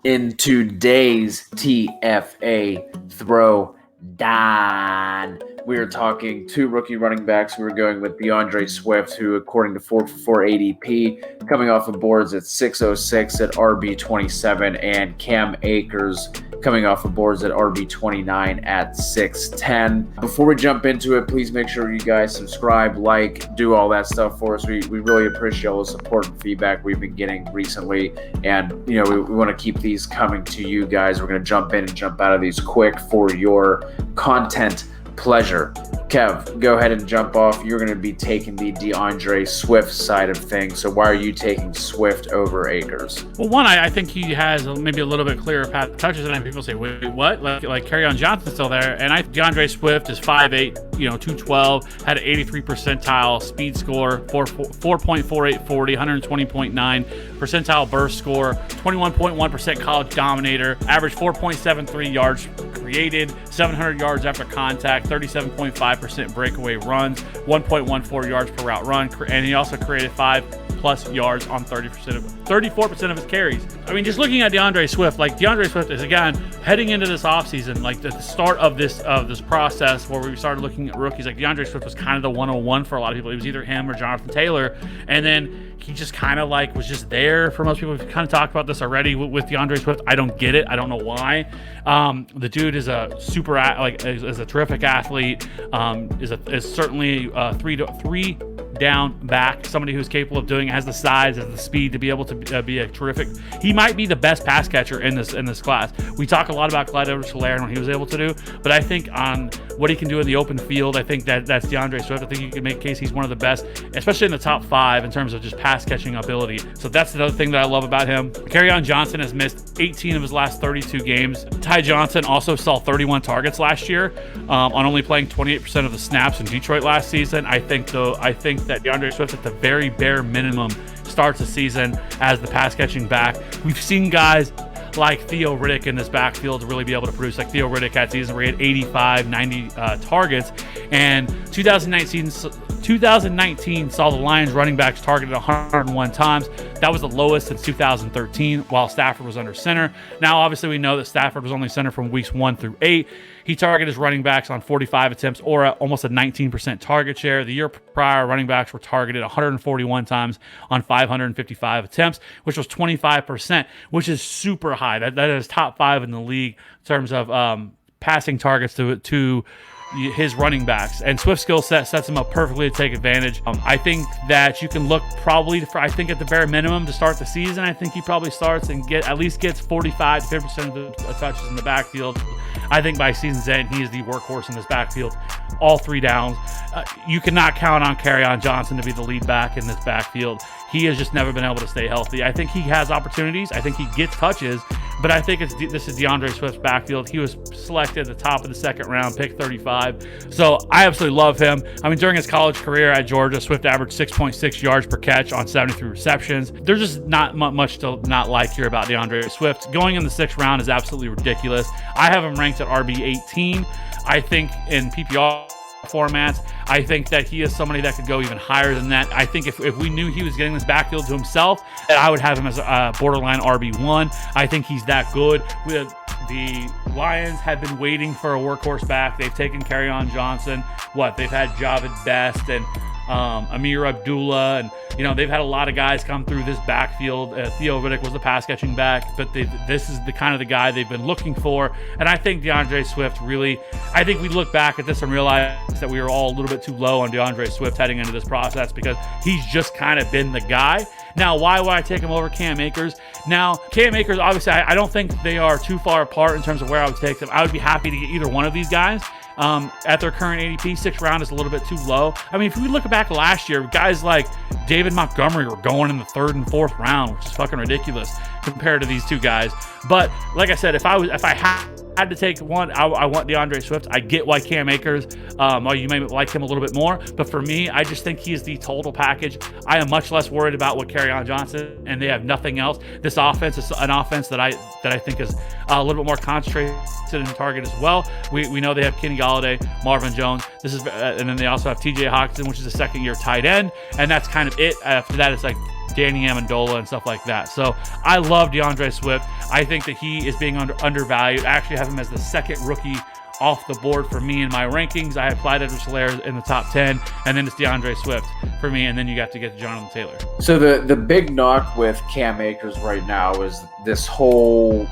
In today's TFA Throwdown, we are talking two rookie running backs. We're going with DAndre Swift, who, according to 444 ADP, coming off of boards at 606 at RB27, and Cam Akers coming off of boards at RB29 at 610. Before we jump into it, please make sure you guys subscribe, like, do all that stuff for us. We really appreciate all the support and feedback we've been getting recently, and we want to keep these coming to you guys. We're going to jump in and jump out of these quick for your content pleasure. Kev, go ahead and jump off. You're going to be taking the DAndre Swift side of things. So why are you taking Swift over Akers? Well, one, I think he has maybe a little bit clearer path touches, and people say, wait, what? Like Kerryon Johnson's still there, and DAndre Swift is 5'8", 212, had an 83 percentile speed score, 4.48 40, 120.9 percentile burst score, 21.1% college dominator, average 4.73 yards created, 700 yards after contact, 37.5% breakaway runs, 1.14 yards per route run, and he also created 5+ yards on 34% of his carries. I mean, just looking at DAndre Swift, DAndre Swift is, again, heading into this offseason, the start of this process where we started looking at rookies. DAndre Swift was kind of the 101 for a lot of people. It was either him or Jonathan Taylor, and then he just kind of was just there for most people. We've kind of talked about this already with DAndre Swift. I don't get it. I don't know why. The dude is a super is a terrific athlete. Is certainly a three down back, somebody who's capable of doing it, has the size, has the speed to be able to be a terrific. He might be the best pass catcher in this class. We talk a lot about Clyde Edwards-Helaire and what he was able to do, but I think on what he can do in the open field, I think that's DAndre Swift. I think you can make a case he's one of the best, especially in the top 5 in terms of just pass catching ability. So that's another thing that I love about him. Kerryon Johnson has missed 18 of his last 32 games. Ty Johnson also saw 31 targets last year on only playing 28% of the snaps in Detroit last season. I think that DAndre Swift, at the very bare minimum, starts the season as the pass catching back. We've seen guys like Theo Riddick in this backfield to really be able to produce. Theo Riddick had season where he had 85, 90 targets, and 2019 saw the Lions running backs targeted 101 times. That was the lowest since 2013 while Stafford was under center. Now, obviously, we know that Stafford was only center from weeks 1 through 8. He targeted his running backs on 45 attempts, or almost a 19% target share. The year prior, running backs were targeted 141 times on 555 attempts, which was 25%, which is super high. That is top 5 in the league in terms of passing targets to his running backs, and Swift's skill set sets him up perfectly to take advantage. I think that you can look probably I think at the bare minimum to start the season, I think he probably starts and at least gets 45 to 50% of the touches in the backfield. I think by season's end, he is the workhorse in this backfield, all 3 downs. You cannot count on Kerryon Johnson to be the lead back in this backfield. He has just never been able to stay healthy. I think he has opportunities. I think he gets touches, but I think this is DAndre Swift's backfield. He was selected at the top of the 2nd round, pick 35. So I absolutely love him. I mean, during his college career at Georgia, Swift averaged 6.6 yards per catch on 73 receptions. There's just not much to not like here about DAndre Swift. Going in the 6th round is absolutely ridiculous. I have him ranked at RB18. I think in PPR formats, I think that he is somebody that could go even higher than that. I think if we knew he was getting this backfield to himself, that I would have him as a borderline RB1. I think he's that good. The Lions have been waiting for a workhorse back. They've taken Kerryon Johnson. They've had Javid Best and Amir Abdullah, and they've had a lot of guys come through this backfield. Theo Riddick was the pass catching back, but this is the kind of the guy they've been looking for. And I think DAndre Swift really, I think we look back at this and realize that we were all a little bit too low on DAndre Swift heading into this process, because he's just kind of been the guy. Now, why would I take him over Cam Akers? Now, Cam Akers, obviously, I don't think they are too far apart in terms of where I would take them. I would be happy to get either one of these guys. At their current ADP, 6th round is a little bit too low. I mean, if we look back last year, guys like David Montgomery were going in the 3rd and 4th round, which is fucking ridiculous compared to these two guys. But like I said, if I had to take one, I want DAndre Swift. I get why Cam Akers, you may like him a little bit more, but for me, I just think he is the total package. I am much less worried about what Kerryon Johnson, and they have nothing else. This offense is an offense that I think is a little bit more concentrated in target as well. We know they have Kenny Golladay, Marvin Jones. And then they also have TJ Hawkinson, which is a 2nd-year tight end, and that's kind of it. After that, it's like Danny Amendola and stuff like that. So I love DAndre Swift. I think that he is being undervalued. I actually have him as the second rookie off the board for me in my rankings. I have Clyde Edwards-Helaire in the top 10, and then it's DAndre Swift for me, and then you got to get Jonathan Taylor. So the big knock with Cam Akers right now is this whole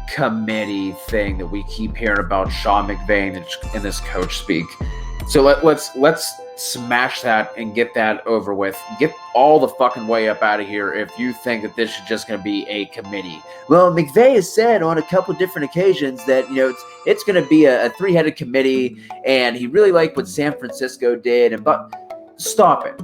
committee thing that we keep hearing about Sean McVay in this coach speak. So let's smash that and get that over with. Get all the fucking way up out of here if you think that this is just going to be a committee. Well, McVay has said on a couple different occasions that, it's going to be a three-headed committee, and he really liked what San Francisco did. But stop it.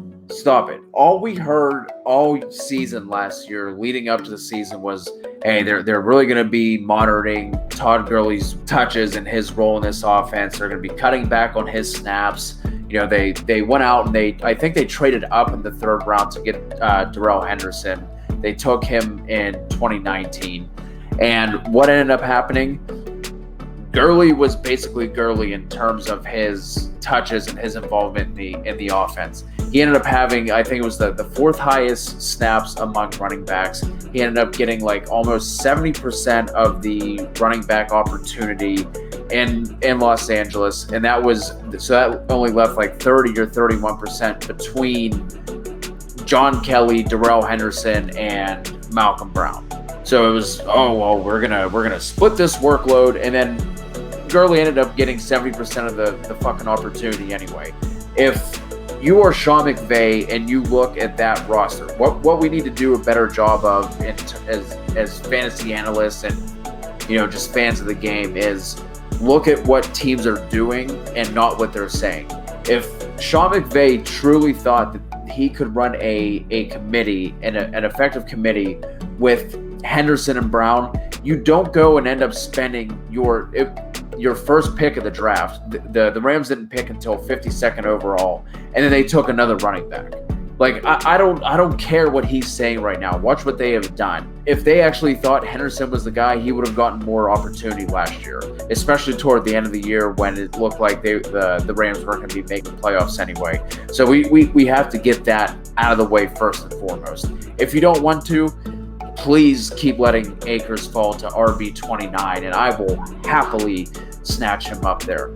All we heard all season last year leading up to the season was, hey, they're really going to be monitoring Todd Gurley's touches and his role in this offense. They're going to be cutting back on his snaps. They went out and I think they traded up in the third round to get Darrell Henderson. They took him in 2019. And what ended up happening? Gurley was basically Gurley in terms of his touches and his involvement in the offense. He ended up having, I think it was the fourth highest snaps among running backs. He ended up getting like almost 70% of the running back opportunity in Los Angeles. And that only left like 30 or 31% between John Kelly, Darrell Henderson, and Malcolm Brown. So it was, we're gonna split this workload, and then Gurley ended up getting 70% of the fucking opportunity anyway. If you are Sean McVay and you look at that roster, what we need to do a better job of as fantasy analysts and just fans of the game is look at what teams are doing and not what they're saying. If Sean McVay truly thought that he could run a committee and an effective committee with Henderson and Brown, you don't go and end up spending your first pick of the draft. The Rams didn't pick until 52nd overall, and then they took another running back. Like, I don't care what he's saying right now. Watch what they have done. If they actually thought Henderson was the guy, he would have gotten more opportunity last year, especially toward the end of the year when it looked like the Rams weren't going to be making playoffs anyway. So we have to get that out of the way first and foremost. If you don't want to, please keep letting Akers fall to RB29, and I will happily snatch him up there.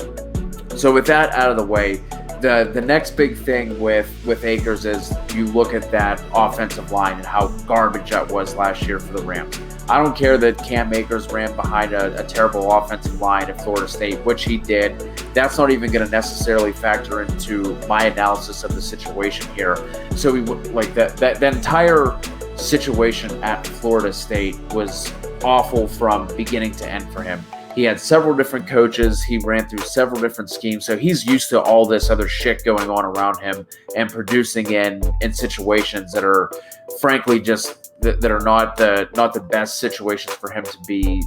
So with that out of the way, the next big thing with Akers is you look at that offensive line and how garbage that was last year for the Rams. I don't care that Cam Akers ran behind a terrible offensive line at Florida State, which he did. That's not even going to necessarily factor into my analysis of the situation here. So that entire situation at Florida State was awful from beginning to end for him. He had several different coaches. He ran through several different schemes. So he's used to all this other shit going on around him and producing in situations that are frankly just that are not the best situations for him to be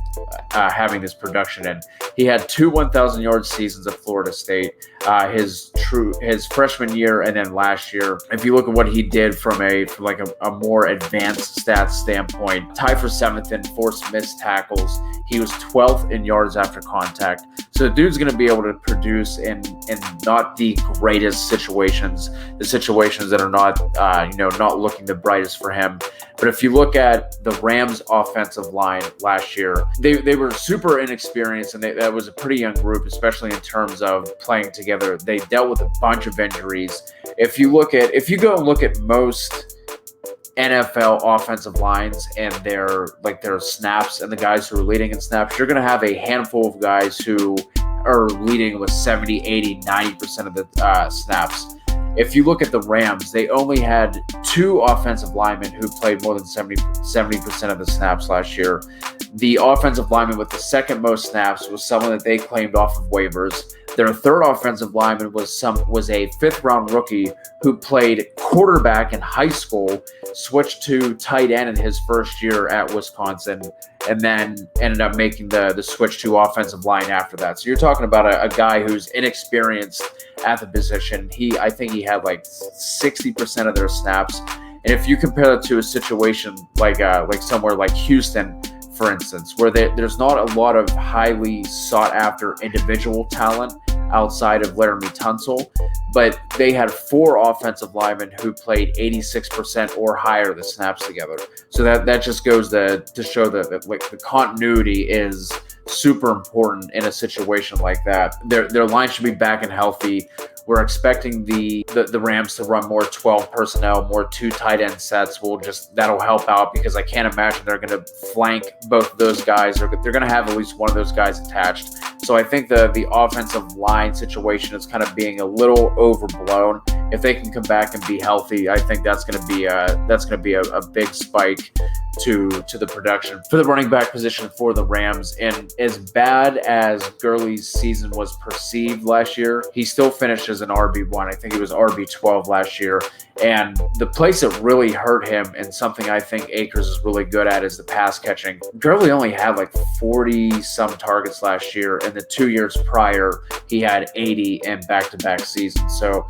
having this production in. He had 2 1,000-yard seasons at Florida State, his freshman year and then last year. If you look at what he did from a more advanced stats standpoint, tied for 7th in forced missed tackles. He was 12th in yards after contact. So the dude's going to be able to produce in not the greatest situations, the situations that are not looking the brightest for him. But if you look at the Rams offensive line last year, they were super inexperienced, and that was a pretty young group, especially in terms of playing together. They dealt with a bunch of injuries. If you go and look at most NFL offensive lines and their snaps and the guys who are leading in snaps, you're going to have a handful of guys who are leading with 70, 80, 90% of the snaps. If you look at the Rams, they only had 2 offensive linemen who played more than 70% of the snaps last year. The offensive lineman with the second most snaps was someone that they claimed off of waivers. Their third offensive lineman was a 5th-round rookie who played quarterback in high school, switched to tight end in his first year at Wisconsin, and then ended up making the switch to offensive line after that. So you're talking about a guy who's inexperienced at the position. I think he had like 60% of their snaps. And if you compare that to a situation like somewhere like Houston, for instance, where there's not a lot of highly sought after individual talent, outside of Laramie Tunsil. But they had 4 offensive linemen who played 86% or higher the snaps together. So that just goes to show that like the continuity is super important in a situation like that. Their line should be back and healthy. We're expecting the Rams to run more 12 personnel, more 2 tight end sets. That'll help out because I can't imagine they're going to flank both of those guys. They're going to have at least one of those guys attached. So I think the offensive line situation is kind of being a little overblown. If they can come back and be healthy, I think that's going to be a big spike to the production for the running back position for the Rams. And as bad as Gurley's season was perceived last year, he still finished as an RB1. I think he was RB12 last year. And the place that really hurt him, and something I think Akers is really good at, is the pass catching. Gurley only had like 40-some targets last year, and the 2 years prior, he had 80 in back-to-back seasons. So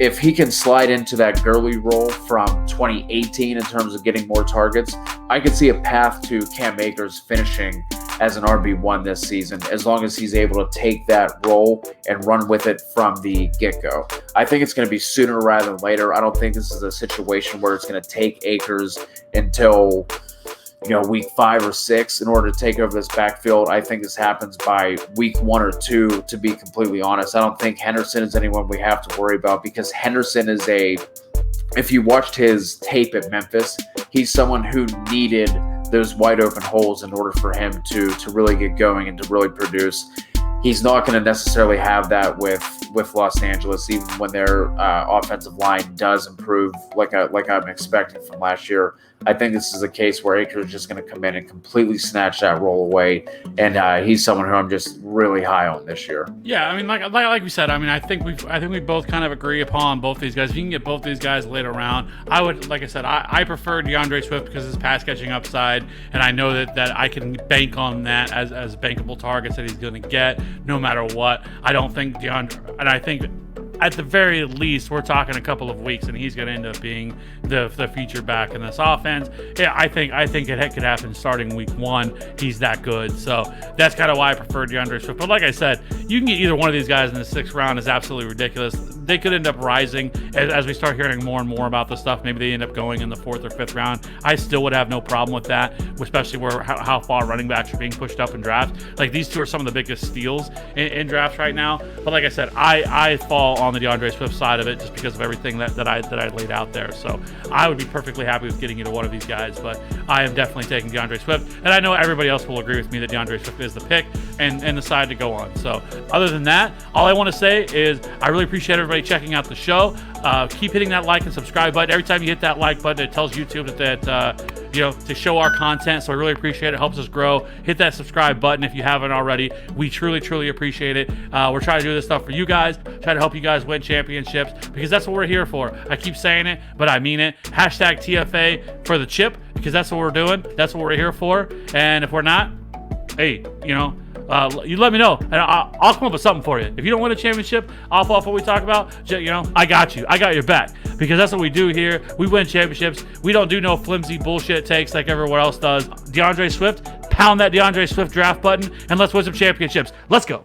if he can slide into that Gurley role from 2018 in terms of getting more targets, I could see a path to Cam Akers finishing as an RB1 this season, as long as he's able to take that role and run with it from the get-go. I think it's going to be sooner rather than later. I don't think this is a situation where it's going to take Akers until week 5 or 6 in order to take over this backfield. I think this happens by week 1 or 2, to be completely honest. I don't think Henderson is anyone we have to worry about, because Henderson is if you watched his tape at Memphis, he's someone who needed those wide open holes in order for him to really get going and to really produce. He's not going to necessarily have that with Los Angeles, even when their offensive line does improve like I'm expecting from last year. I think this is a case where Akers is just going to come in and completely snatch that role away, and he's someone who I'm just really high on this year. Yeah, I mean, like we said, I mean, I think we both kind of agree upon both these guys. If you can get both these guys later round, I would, like I said, I prefer DAndre Swift because of his pass catching upside, and I know that I can bank on that as bankable targets that he's going to get no matter what. I don't think DeAndre, and I think at the very least, we're talking a couple of weeks, and he's going to end up being the feature back in this offense. Yeah, I think it could happen starting week 1. He's that good, so that's kind of why I prefer DAndre Swift. But like I said, you can get either one of these guys in the 6th round. Is absolutely ridiculous. They could end up rising as we start hearing more and more about this stuff. Maybe they end up going in the 4th or 5th round. I still would have no problem with that, especially how far running backs are being pushed up in drafts. Like, these two are some of the biggest steals in drafts right now. But like I said, I fall on the DAndre Swift side of it just because of everything that I laid out there. So I would be perfectly happy with getting you to one of these guys, but I am definitely taking DAndre Swift, and I know everybody else will agree with me that DAndre Swift is the pick and the side to go on. So other than that, all I want to say is I really appreciate everybody checking out the show. Keep hitting that like and subscribe button. Every time you hit that like button, it tells YouTube that to show our content. So I really appreciate it. It helps us grow. Hit that subscribe button if you haven't already. We truly appreciate it. We're trying to do this stuff for you guys, try to help you guys win championships, because that's what we're here for. I keep saying it, but I mean it. Hashtag TFA for the chip, because that's what we're doing. That's what we're here for. And if we're not, hey, you let me know, and I'll come up with something for you. If you don't win a championship off what we talk about, I got you. I got your back, because that's what we do here. We win championships. We don't do no flimsy bullshit takes like everyone else does. DAndre Swift, pound that DAndre Swift draft button, and let's win some championships. Let's go.